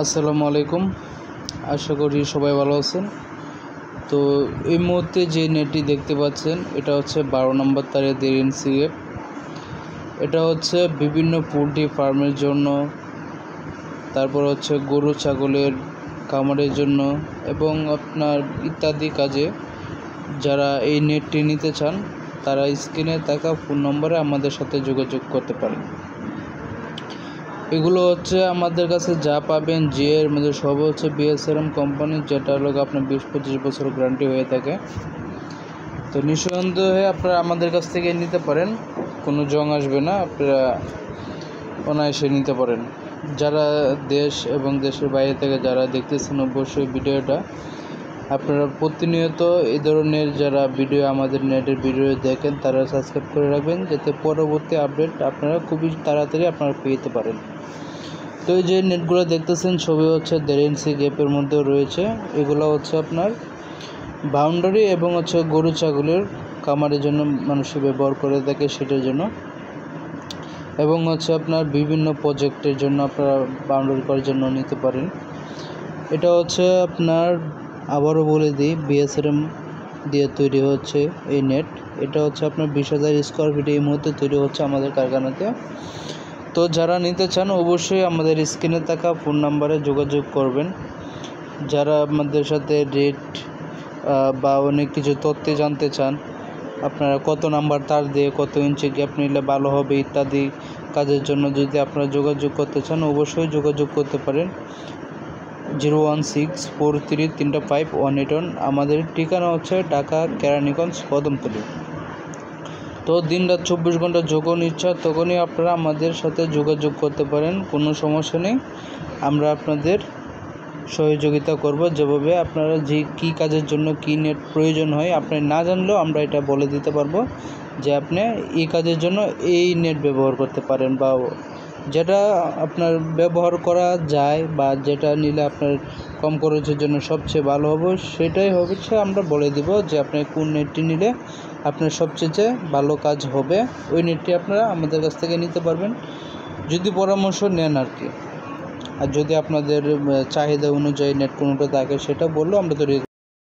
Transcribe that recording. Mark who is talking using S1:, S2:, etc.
S1: আসসালামু আলাইকুম। আশা করি সবাই ভালো আছেন। তো এই মুহূর্তে যে নেটটি দেখতে পাচ্ছেন এটা হচ্ছে 12 নম্বর তারের দেড়-ইঞ্চি গেপ। এটা হচ্ছে বিভিন্ন পোলট্রি ফার্মের জন্য, তারপর হচ্ছে গরু ছাগলের খামারের জন্য এবং আপনার ইত্যাদি কাজে যারা এই নেটটি নিতে চান তারা স্ক্রিনে থাকা ফোন নম্বরে আমাদের সাথে যোগাযোগ করতে পারেন। এগুলো হচ্ছে আমাদের কাছে যা পাবেন এর মধ্যে সব হচ্ছে বিএসআরএম কোম্পানির, যেটা হলো আপনার 20-25 বছর গ্যারান্টি হয়ে থাকে। তো নিঃসন্দেহে আপনারা আমাদের কাছ থেকে নিতে পারেন, কোনো জং আসবে না, আপনারা অনায়াসে নিতে পারেন। যারা দেশ এবং দেশের বাইরে থেকে যারা দেখতেছেন অবশ্যই ভিডিওটা আপনারা প্রতিনিয়ত এই ধরনের যারা ভিডিও আমাদের নেটের ভিডিও দেখেন তারা সাবস্ক্রাইব করে রাখবেন, যাতে পরবর্তী আপডেট আপনারা খুবই তাড়াতাড়ি আপনারা পেতে পারেন। তো এই যে নেটগুলো দেখতেছেন সবই হচ্ছে 1.5 ইঞ্চি গ্যাপের মধ্যে রয়েছে। এগুলো হচ্ছে আপনার বাউন্ডারি এবং হচ্ছে গরু ছাগলের খামারের জন্য মানুষ ব্যবহার করে থাকে, সেটার জন্য, এবং হচ্ছে আপনার বিভিন্ন প্রজেক্টের জন্য আপনারা বাউন্ডারি করার জন্য নিতে পারেন। এটা হচ্ছে আপনার, আবারও বলে দিই, বিএসআরএম দিয়ে তৈরি হচ্ছে এই নেট। এটা হচ্ছে আপনার 20,000 স্কোয়ার ফিট এই মুহূর্তে তৈরি হচ্ছে আমাদের কারখানাতে। তো যারা নিতে চান অবশ্যই আমাদের স্ক্রিনে থাকা ফোন নাম্বারে যোগাযোগ করবেন। যারা আমাদের সাথে রেট বা অনেক কিছু তথ্য জানতে চান, আপনারা কত নাম্বার তার দিয়ে কত ইঞ্চি গ্যাপ নিলে ভালো হবে ইত্যাদি কাজের জন্য যদি আপনারা যোগাযোগ করতে চান অবশ্যই যোগাযোগ করতে পারেন। 016433518। আমাদের ঠিকানা হচ্ছে ঢাকা কেরানীগঞ্জ কদমতলী। তো দিনরাত 24 ঘন্টা যখন ইচ্ছা তখনই আপনারা আমাদের সাথে যোগাযোগ করতে পারেন, কোনো সমস্যা নেই। আমরা আপনাদের সহযোগিতা করব, যেভাবে আপনারা যে কী কাজের জন্য কী নেট প্রয়োজন হয় আপনি না জানলেও আমরা এটা বলে দিতে পারবো যে আপনি এই কাজের জন্য এই নেট ব্যবহার করতে পারেন, বা যেটা আপনার ব্যবহার করা যায় বা যেটা নিলে আপনার কম খরচের জন্য সবচেয়ে ভালো হবে সেটাই হচ্ছে আমরা বলে দিব যে আপনি কোন নেটটি নিলে আপনার সবচেয়ে ভালো কাজ হবে। ওই নেটটি আপনারা আমাদের কাছ থেকে নিতে পারবেন যদি পরামর্শ নেন আর কি। আর যদি আপনাদের চাহিদা অনুযায়ী নেট কোনোটা থাকে সেটা বললেও আমরা তো